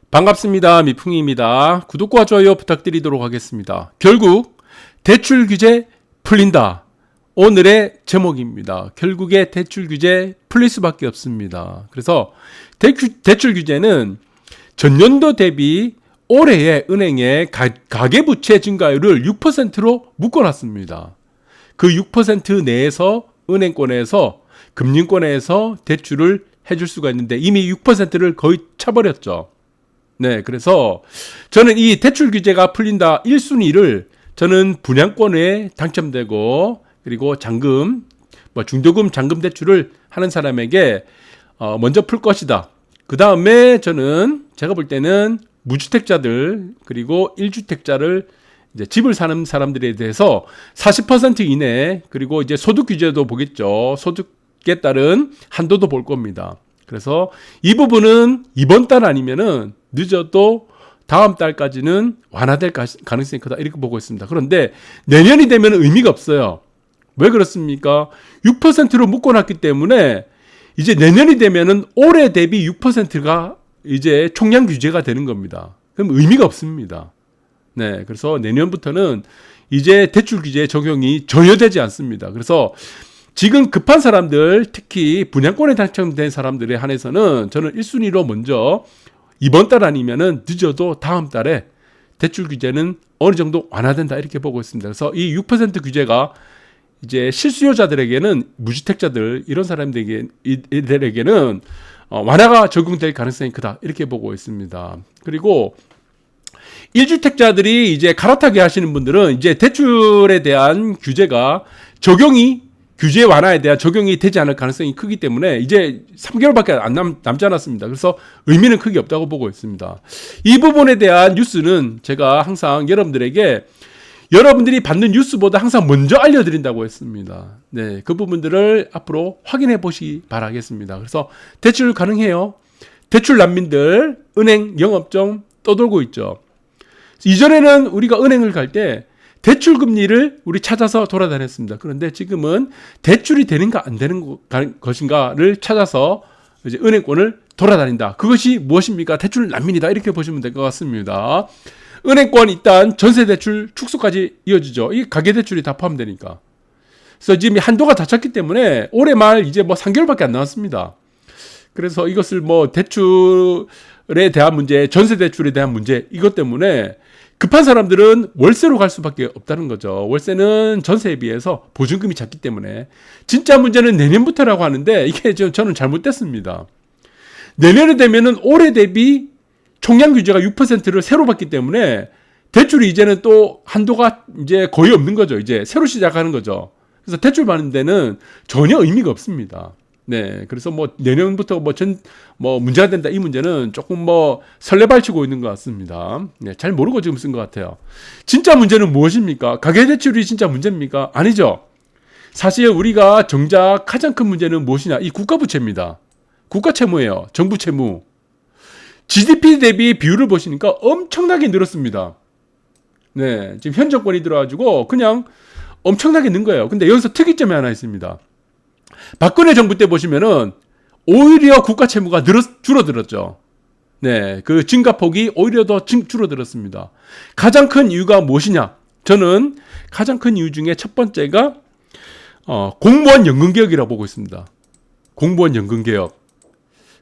반갑습니다. 미풍입니다. 구독과 좋아요 부탁드리도록 하겠습니다. 결국 대출 규제 풀린다. 오늘의 제목입니다. 결국에 대출 규제 풀릴 수밖에 없습니다. 그래서 대출 규제는 전년도 대비 올해의 은행의 가계부채 증가율을 6%로 묶어놨습니다. 그 6% 내에서 은행권에서 금융권에서 대출을 해줄 수가 있는데 이미 6%를 거의 차버렸죠. 네, 그래서 저는 이 대출 규제가 풀린다 1순위를 저는 분양권에 당첨되고 그리고 잔금, 중도금 잔금 대출을 하는 사람에게 먼저 풀 것이다. 그 다음에 저는 제가 볼 때는 무주택자들 그리고 1주택자를 이제 집을 사는 사람들에 대해서 40% 이내 그리고 이제 소득 규제도 보겠죠. 소득에 따른 한도도 볼 겁니다. 그래서 이 부분은 이번 달 아니면은 늦어도 다음 달까지는 완화될 가능성이 크다 이렇게 보고 있습니다. 그런데 내년이 되면 의미가 없어요. 왜 그렇습니까? 6%로 묶어놨기 때문에 이제 내년이 되면은 올해 대비 6%가 이제 총량 규제가 되는 겁니다. 그럼 의미가 없습니다. 네, 그래서 내년부터는 이제 대출 규제 적용이 전혀 되지 않습니다. 그래서 지금 급한 사람들, 특히 분양권에 당첨된 사람들에 한해서는 저는 1순위로 먼저 이번 달 아니면은 늦어도 다음 달에 대출 규제는 어느 정도 완화된다 이렇게 보고 있습니다. 그래서 이 6% 규제가 이제 실수요자들에게는 무주택자들 이런 사람들에게는 완화가 적용될 가능성이 크다 이렇게 보고 있습니다. 그리고 1주택자들이 이제 갈아타게 하시는 분들은 이제 대출에 대한 규제가 규제 완화에 대한 적용이 되지 않을 가능성이 크기 때문에 이제 3개월밖에 남지 않았습니다. 그래서 의미는 크게 없다고 보고 있습니다. 이 부분에 대한 뉴스는 제가 항상 여러분들이 받는 뉴스보다 항상 먼저 알려드린다고 했습니다. 네, 그 부분들을 앞으로 확인해 보시기 바라겠습니다. 그래서 대출 가능해요. 대출 난민들, 은행 영업점 떠돌고 있죠. 이전에는 우리가 은행을 갈 때 대출 금리를 우리 찾아서 돌아다녔습니다. 그런데 지금은 대출이 되는가 안 되는 것인가를 찾아서 이제 은행권을 돌아다닌다. 그것이 무엇입니까? 대출 난민이다. 이렇게 보시면 될 것 같습니다. 은행권 일단 전세 대출 축소까지 이어지죠. 이 가계 대출이 다 포함되니까. 그래서 지금 한도가 다 찼기 때문에 올해 말 이제 3개월밖에 안 남았습니다. 그래서 이것을 대출에 대한 문제, 전세 대출에 대한 문제 이것 때문에 급한 사람들은 월세로 갈 수밖에 없다는 거죠. 월세는 전세에 비해서 보증금이 작기 때문에 진짜 문제는 내년부터라고 하는데 이게 저는 잘못됐습니다. 내년에 되면은 올해 대비 총량 규제가 6%를 새로 받기 때문에 대출이 이제는 또 한도가 이제 거의 없는 거죠. 이제 새로 시작하는 거죠. 그래서 대출 받는 데는 전혀 의미가 없습니다. 네, 그래서 내년부터 문제가 된다 이 문제는 조금 설레발치고 있는 것 같습니다. 네, 잘 모르고 지금 쓴 것 같아요. 진짜 문제는 무엇입니까? 가계대출이 진짜 문제입니까? 아니죠. 사실 우리가 정작 가장 큰 문제는 무엇이냐? 이 국가부채입니다. 국가채무예요. 정부 채무. GDP 대비 비율을 보시니까 엄청나게 늘었습니다. 네, 지금 현 정권이 들어가지고 그냥 엄청나게 는 거예요. 근데 여기서 특이점이 하나 있습니다. 박근혜 정부 때 보시면은 오히려 국가 채무가 줄어들었죠. 네, 그 증가폭이 오히려 더 줄어들었습니다. 가장 큰 이유가 무엇이냐? 저는 가장 큰 이유 중에 첫 번째가 공무원 연금 개혁이라고 보고 있습니다. 공무원 연금 개혁.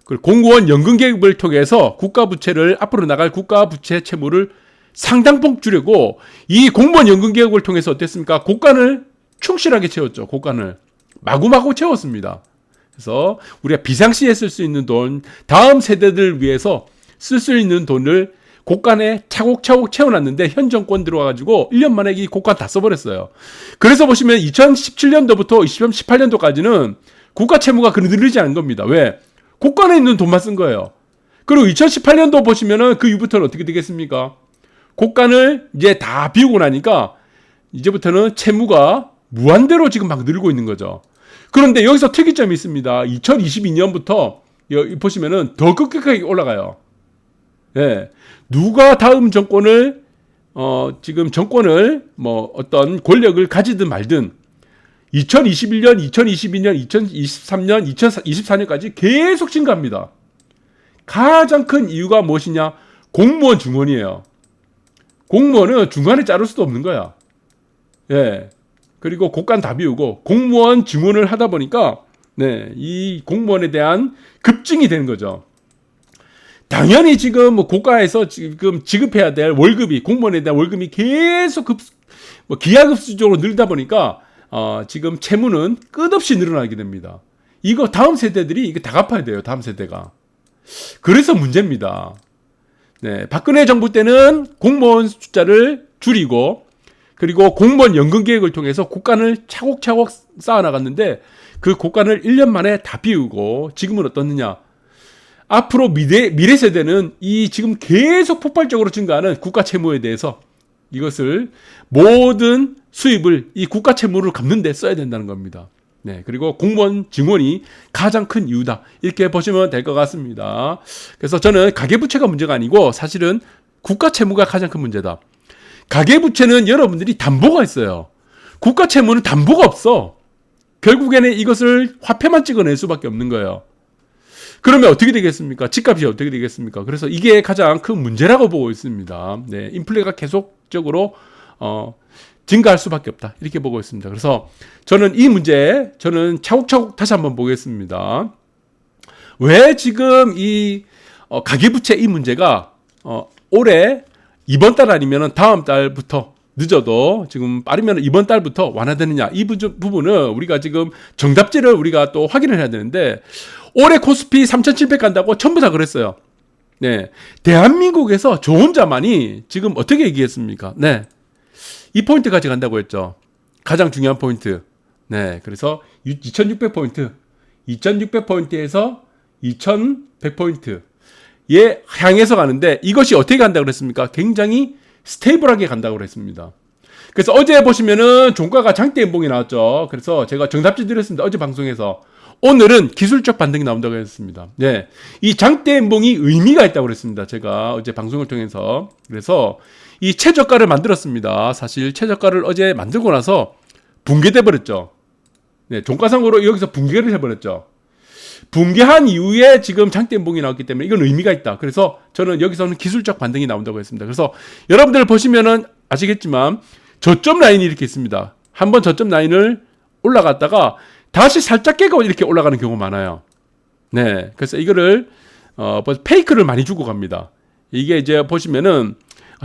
그리고 공무원 연금 개혁을 통해서 국가 부채를 앞으로 나갈 국가 부채 채무를 상당폭 줄이고 이 공무원 연금 개혁을 통해서 어땠습니까? 국간을 충실하게 채웠죠. 국간을. 마구마구 채웠습니다. 그래서 우리가 비상시에 쓸 수 있는 돈, 다음 세대들 위해서 쓸 수 있는 돈을 곳간에 차곡차곡 채워놨는데 현 정권 들어와가지고 1년 만에 이 곳간 다 써버렸어요. 그래서 보시면 2017년도부터 2018년도까지는 국가 채무가 그리 늘리지 않은 겁니다. 왜? 곳간에 있는 돈만 쓴 거예요. 그리고 2018년도 보시면은 그 이후부터는 어떻게 되겠습니까? 곳간을 이제 다 비우고 나니까 이제부터는 채무가 무한대로 지금 막 늘고 있는 거죠. 그런데 여기서 특이점이 있습니다. 2022년부터 보시면은 더 급격하게 올라가요. 예. 누가 다음 정권을 지금 정권을 어떤 권력을 가지든 말든 2021년, 2022년, 2023년, 2024년까지 계속 증가합니다. 가장 큰 이유가 무엇이냐? 공무원 중원이에요. 공무원은 중간에 자를 수도 없는 거야. 예. 그리고 고관 다 비우고 공무원 증원을 하다 보니까 네, 이 공무원에 대한 급증이 되는 거죠. 당연히 지금 뭐 고가에서 지금 지급해야 될 월급이 공무원에 대한 월급이 계속 기하급수적으로 늘다 보니까 지금 채무는 끝없이 늘어나게 됩니다. 이거 다음 세대들이 이거 다 갚아야 돼요. 다음 세대가. 그래서 문제입니다. 네, 박근혜 정부 때는 공무원 숫자를 줄이고 그리고 공무원 연금 계획을 통해서 국간을 차곡차곡 쌓아나갔는데 그 국간을 1년 만에 다 비우고 지금은 어떻느냐. 앞으로 미래 세대는 이 지금 계속 폭발적으로 증가하는 국가 채무에 대해서 이것을 모든 수입을 이 국가 채무를 갚는 데 써야 된다는 겁니다. 네, 그리고 공무원 증원이 가장 큰 이유다. 이렇게 보시면 될 것 같습니다. 그래서 저는 가계부채가 문제가 아니고 사실은 국가 채무가 가장 큰 문제다. 가계부채는 여러분들이 담보가 있어요. 국가 채무는 담보가 없어. 결국에는 이것을 화폐만 찍어낼 수밖에 없는 거예요. 그러면 어떻게 되겠습니까? 집값이 어떻게 되겠습니까? 그래서 이게 가장 큰 문제라고 보고 있습니다. 네, 인플레가 계속적으로 증가할 수밖에 없다. 이렇게 보고 있습니다. 그래서 저는 이 문제, 저는 차곡차곡 다시 한번 보겠습니다. 왜 지금 이 가계부채 이 문제가 올해 이번 달 아니면 다음 달부터 늦어도 지금 빠르면 이번 달부터 완화되느냐 이 부분은 우리가 지금 정답지를 우리가 또 확인을 해야 되는데 올해 코스피 3,700 간다고 전부 다 그랬어요. 네, 대한민국에서 저 혼자만이 지금 어떻게 얘기했습니까? 네, 이 포인트까지 간다고 했죠. 가장 중요한 포인트. 네, 그래서 2,600포인트, 2,600포인트에서 2,100포인트. 예, 향해서 가는데 이것이 어떻게 간다고 그랬습니까? 굉장히 스테이블하게 간다고 그랬습니다. 그래서 어제 보시면은 종가가 장대 연봉이 나왔죠. 그래서 제가 정답지 드렸습니다. 어제 방송에서. 오늘은 기술적 반등이 나온다고 했습니다. 네, 이 장대 연봉이 의미가 있다고 그랬습니다. 제가 어제 방송을 통해서. 그래서 이 최저가를 만들었습니다. 사실 최저가를 어제 만들고 나서 붕괴돼 버렸죠. 네, 종가상으로 여기서 붕괴를 해버렸죠. 붕괴한 이후에 지금 장대 연봉이 나왔기 때문에 이건 의미가 있다. 그래서 저는 여기서는 기술적 반등이 나온다고 했습니다. 그래서 여러분들 보시면은 아시겠지만 저점 라인이 이렇게 있습니다. 한번 저점 라인을 올라갔다가 다시 살짝 깨고 이렇게 올라가는 경우가 많아요. 네, 그래서 이거를 페이크를 많이 주고 갑니다. 이게 이제 보시면은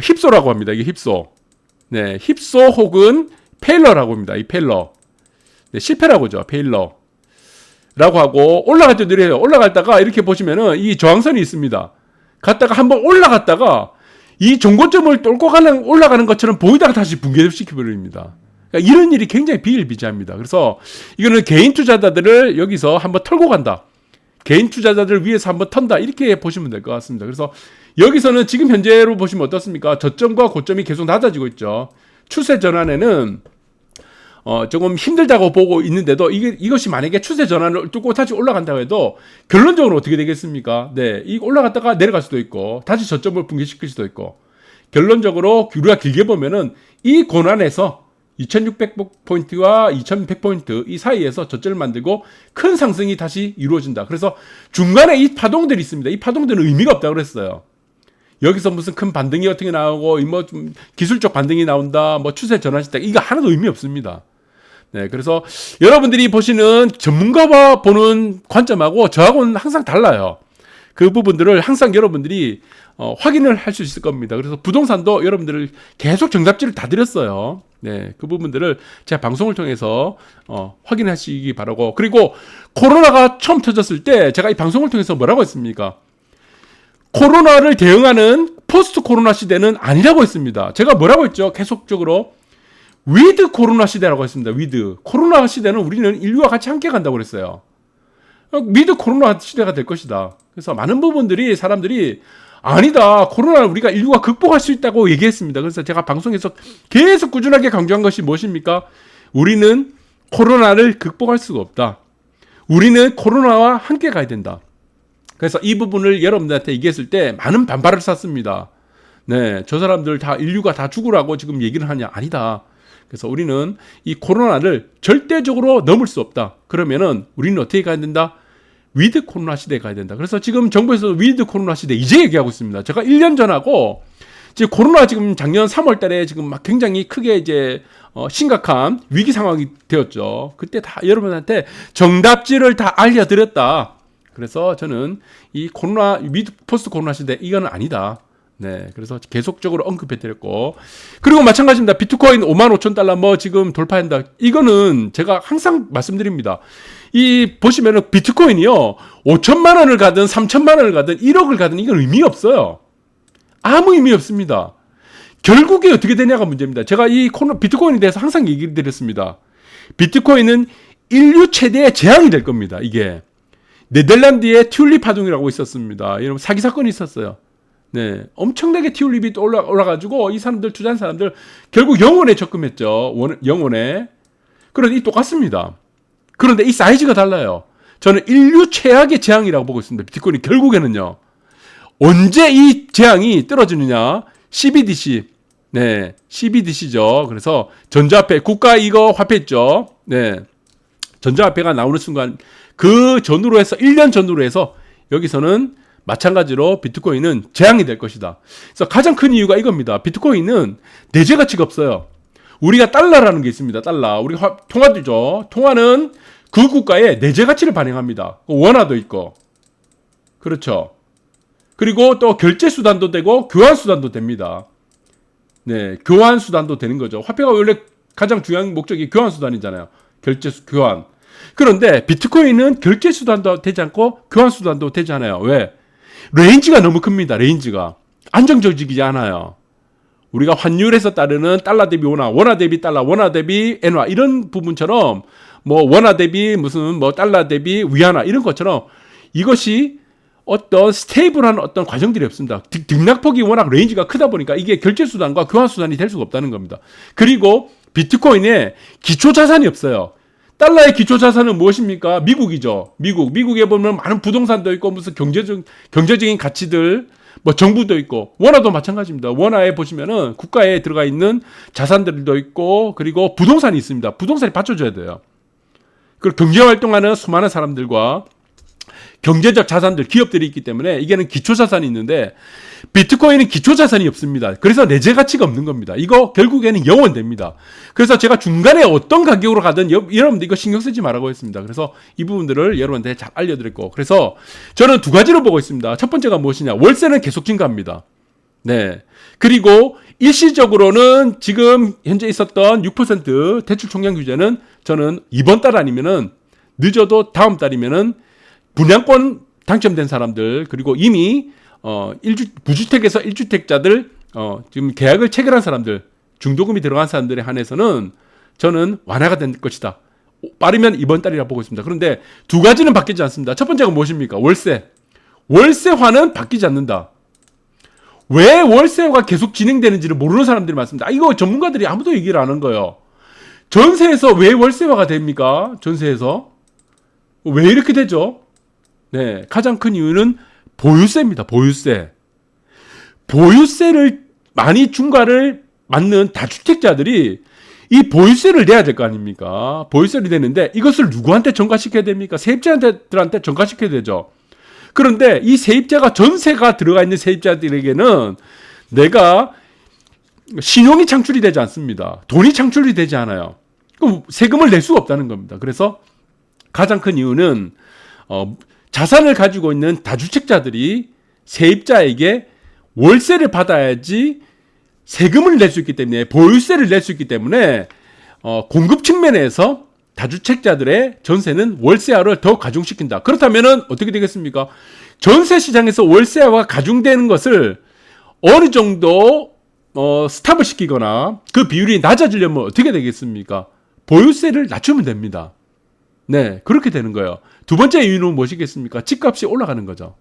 힙소라고 합니다. 이게 힙소. 네, 힙소 혹은 페일러라고 합니다. 이 페일러. 네, 실패라고 하죠. 페일러. 라고 하고 올라갈 때 느려요. 올라갔다가 이렇게 보시면은 이 저항선이 있습니다. 갔다가 한번 올라갔다가 이 종고점을 뚫고 올라가는 것처럼 보이다가 다시 붕괴시켜버립니다. 그러니까 이런 일이 굉장히 비일비재합니다. 그래서 이거는 개인 투자자들을 여기서 한번 털고 간다. 개인 투자자들을 위해서 한번 턴다. 이렇게 보시면 될 것 같습니다. 그래서 여기서는 지금 현재로 보시면 어떻습니까? 저점과 고점이 계속 낮아지고 있죠. 추세 전환에는 조금 힘들다고 보고 있는데도 이것이 만약에 추세 전환을 뚫고 다시 올라간다고 해도 결론적으로 어떻게 되겠습니까? 네, 이 올라갔다가 내려갈 수도 있고 다시 저점을 붕괴시킬 수도 있고 결론적으로 우리가 길게 보면은 이 고난에서 2,600포인트와 2,100포인트 이 사이에서 저점을 만들고 큰 상승이 다시 이루어진다. 그래서 중간에 이 파동들이 있습니다. 이 파동들은 의미가 없다고 그랬어요. 여기서 무슨 큰 반등이 어떻게 나오고 뭐 좀 기술적 반등이 나온다. 뭐 추세 전환시다. 이거 하나도 의미 없습니다. 네, 그래서 여러분들이 보시는 전문가와 보는 관점하고 저하고는 항상 달라요. 그 부분들을 항상 여러분들이 확인을 할 수 있을 겁니다. 그래서 부동산도 여러분들을 계속 정답지를 다 드렸어요. 네, 그 부분들을 제가 방송을 통해서 확인하시기 바라고. 그리고 코로나가 처음 터졌을 때 제가 이 방송을 통해서 뭐라고 했습니까? 코로나를 대응하는 포스트 코로나 시대는 아니라고 했습니다. 제가 뭐라고 했죠? 계속적으로 위드 코로나 시대라고 했습니다. 위드 코로나 시대는 우리는 인류와 같이 함께 간다고 그랬어요. 위드 코로나 시대가 될 것이다. 그래서 많은 부분들이 사람들이 아니다. 코로나를 우리가 인류가 극복할 수 있다고 얘기했습니다. 그래서 제가 방송에서 계속 꾸준하게 강조한 것이 무엇입니까? 우리는 코로나를 극복할 수가 없다. 우리는 코로나와 함께 가야 된다. 그래서 이 부분을 여러분들한테 얘기했을 때 많은 반발을 샀습니다. 네, 저 사람들 다 인류가 다 죽으라고 지금 얘기를 하냐? 아니다. 그래서 우리는 이 코로나를 절대적으로 넘을 수 없다. 그러면은 우리는 어떻게 가야 된다? 위드 코로나 시대에 가야 된다. 그래서 지금 정부에서 위드 코로나 시대 이제 얘기하고 있습니다. 제가 1년 전하고 이제 코로나 지금 작년 3월 달에 지금 막 굉장히 크게 이제 심각한 위기 상황이 되었죠. 그때 다 여러분한테 정답지를 다 알려드렸다. 그래서 저는 이 코로나 위드 포스트 코로나 시대 이거는 아니다. 네, 그래서 계속적으로 언급해드렸고, 그리고 마찬가지입니다. 비트코인 55,000달러 뭐 지금 돌파한다. 이거는 제가 항상 말씀드립니다. 이 보시면은 비트코인이요 5천만 원을 가든 3천만 원을 가든 1억을 가든 이건 의미 없어요. 아무 의미 없습니다. 결국에 어떻게 되냐가 문제입니다. 제가 이 비트코인에 대해서 항상 얘기를 드렸습니다. 비트코인은 인류 최대의 재앙이 될 겁니다. 이게 네덜란드의 튤립 파동이라고 있었습니다. 여러분 사기 사건이 있었어요. 네, 엄청나게 튤립이 또 올라가지고 이 사람들 투자한 사람들 결국 영원에 적금했죠. 영원에. 그런데 이 똑같습니다. 그런데 이 사이즈가 달라요. 저는 인류 최악의 재앙이라고 보고 있습니다. 비트코인이 결국에는요. 언제 이 재앙이 떨어지느냐? CBDC. 네, CBDC죠. 그래서 전자화폐, 국가 이거 화폐 있죠. 네. 전자화폐가 나오는 순간 그 전후로 해서 1년 전후로 해서 여기서는 마찬가지로 비트코인은 재앙이 될 것이다. 그래서 가장 큰 이유가 이겁니다. 비트코인은 내재 가치가 없어요. 우리가 달러라는 게 있습니다. 달러. 우리 통화도죠. 통화는 그 국가의 내재 가치를 반영합니다. 원화도 있고. 그렇죠. 그리고 또 결제 수단도 되고 교환 수단도 됩니다. 네, 교환 수단도 되는 거죠. 화폐가 원래 가장 중요한 목적이 교환 수단이잖아요. 교환. 그런데 비트코인은 결제 수단도 되지 않고 교환 수단도 되지 않아요. 왜? 레인지가 너무 큽니다. 레인지가 안정적이지 않아요. 우리가 환율에서 따르는 달러 대비 원화, 원화 대비 달러, 원화 대비 엔화 이런 부분처럼 뭐 원화 대비 무슨 뭐 달러 대비 위안화 이런 것처럼 이것이 어떤 스테이블한 어떤 과정들이 없습니다. 등락폭이 워낙 레인지가 크다 보니까 이게 결제 수단과 교환 수단이 될 수가 없다는 겁니다. 그리고 비트코인에 기초 자산이 없어요. 달러의 기초 자산은 무엇입니까? 미국이죠. 미국에 보면 많은 부동산도 있고 무슨 경제적인 가치들, 뭐 정부도 있고 원화도 마찬가지입니다. 원화에 보시면은 국가에 들어가 있는 자산들도 있고 그리고 부동산이 있습니다. 부동산이 받쳐줘야 돼요. 그리고 경제 활동하는 수많은 사람들과 경제적 자산들, 기업들이 있기 때문에 이게는 기초 자산이 있는데 비트코인은 기초 자산이 없습니다. 그래서 내재 가치가 없는 겁니다. 이거 결국에는 영원됩니다. 그래서 제가 중간에 어떤 가격으로 가든 여러분들 이거 신경 쓰지 말라고 했습니다. 그래서 이 부분들을 여러분한테 잘 알려드렸고, 그래서 저는 두 가지로 보고 있습니다. 첫 번째가 무엇이냐? 월세는 계속 증가합니다. 네. 그리고 일시적으로는 지금 현재 있었던 6% 대출 총량 규제는 저는 이번 달 아니면은 늦어도 다음 달이면은 분양권 당첨된 사람들, 그리고 이미 부주택에서 1주택자들 지금 계약을 체결한 사람들, 중도금이 들어간 사람들에 한해서는 저는 완화가 된 것이다. 빠르면 이번 달이라 보고 있습니다. 그런데 두 가지는 바뀌지 않습니다. 첫 번째가 무엇입니까? 월세화는 바뀌지 않는다. 왜 월세화가 계속 진행되는지를 모르는 사람들이 많습니다. 이거 전문가들이 아무도 얘기를 안 하는 거예요. 전세에서 왜 월세화가 됩니까? 전세에서 왜 이렇게 되죠? 네, 가장 큰 이유는 보유세입니다. 보유세를 많이 중과를 맞는 다주택자들이 이 보유세를 내야 될 거 아닙니까? 보유세를 내는데 이것을 누구한테 전가시켜야 됩니까? 세입자들한테 전가시켜야 되죠. 그런데 이 세입자가 전세가 들어가 있는 세입자들에게는 내가 신용이 창출이 되지 않습니다. 돈이 창출이 되지 않아요. 그럼 세금을 낼 수가 없다는 겁니다. 그래서 가장 큰 이유는 자산을 가지고 있는 다주택자들이 세입자에게 월세를 받아야지 세금을 낼 수 있기 때문에, 보유세를 낼 수 있기 때문에 공급 측면에서 다주택자들의 전세는 월세화를 더 가중시킨다. 그렇다면 어떻게 되겠습니까? 전세 시장에서 월세화가 가중되는 것을 어느 정도 스탑을 시키거나 그 비율이 낮아지려면 어떻게 되겠습니까? 보유세를 낮추면 됩니다. 네, 그렇게 되는 거예요. 두 번째 이유는 무엇이겠습니까? 집값이 올라가는 거죠.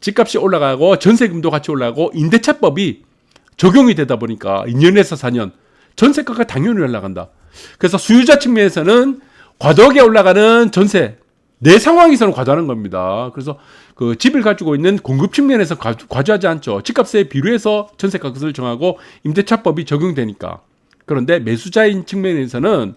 집값이 올라가고 전세금도 같이 올라가고 임대차법이 적용이 되다 보니까 2년에서 4년 전세가가 당연히 올라간다. 그래서 수요자 측면에서는 과도하게 올라가는 전세, 내 상황에서는 과도하는 겁니다. 그래서 그 집을 가지고 있는 공급 측면에서 과도하지 않죠. 집값에 비례해서 전세가격을 정하고 임대차법이 적용되니까. 그런데 매수자인 측면에서는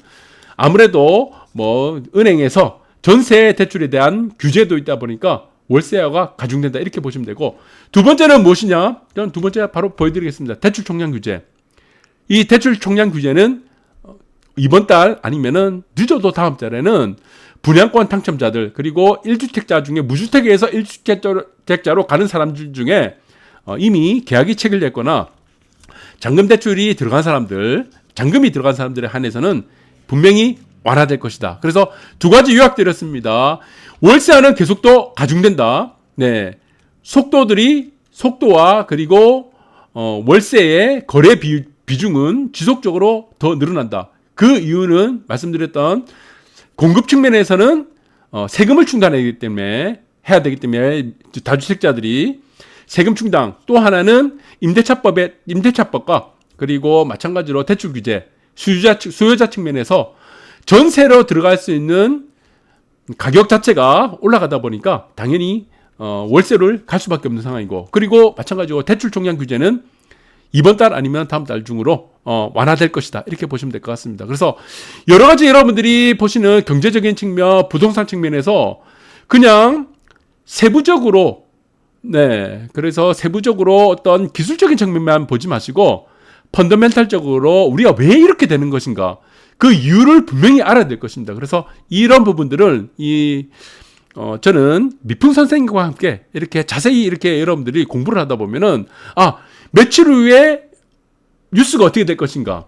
아무래도 뭐 은행에서 전세 대출에 대한 규제도 있다 보니까 월세가 가중된다 이렇게 보시면 되고, 두 번째는 무엇이냐? 저는 두 번째 바로 보여드리겠습니다. 대출 총량 규제. 이 대출 총량 규제는 이번 달 아니면은 늦어도 다음 달에는 분양권 당첨자들, 그리고 1주택자 중에 무주택에서 1주택자로 가는 사람들 중에 이미 계약이 체결됐거나 잔금 대출이 들어간 사람들, 잔금이 들어간 사람들에 한해서는 분명히 완화될 것이다. 그래서 두 가지 요약드렸습니다. 월세화는 계속도 가중된다. 네, 속도와 그리고 월세의 거래 비중은 지속적으로 더 늘어난다. 그 이유는 말씀드렸던 공급 측면에서는 세금을 충당해야 되기 때문에 다주택자들이 세금 충당, 또 하나는 임대차법과 그리고 마찬가지로 대출 규제, 수요자 측면에서 전세로 들어갈 수 있는 가격 자체가 올라가다 보니까 당연히 월세를 갈 수밖에 없는 상황이고, 그리고 마찬가지로 대출 총량 규제는 이번 달 아니면 다음 달 중으로 완화될 것이다 이렇게 보시면 될 것 같습니다. 그래서 여러 가지 여러분들이 보시는 경제적인 측면, 부동산 측면에서 그냥 세부적으로, 그래서 세부적으로 어떤 기술적인 측면만 보지 마시고 펀더멘탈적으로 우리가 왜 이렇게 되는 것인가, 그 이유를 분명히 알아야 될 것입니다. 그래서 이런 부분들을 저는 미풍 선생님과 함께 이렇게 자세히 이렇게 여러분들이 공부를 하다 보면은 며칠 후에 뉴스가 어떻게 될 것인가,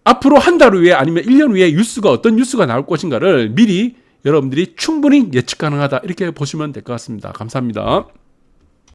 앞으로 한 달 후에 아니면 1년 후에 어떤 뉴스가 나올 것인가를 미리 여러분들이 충분히 예측 가능하다 이렇게 보시면 될 것 같습니다. 감사합니다.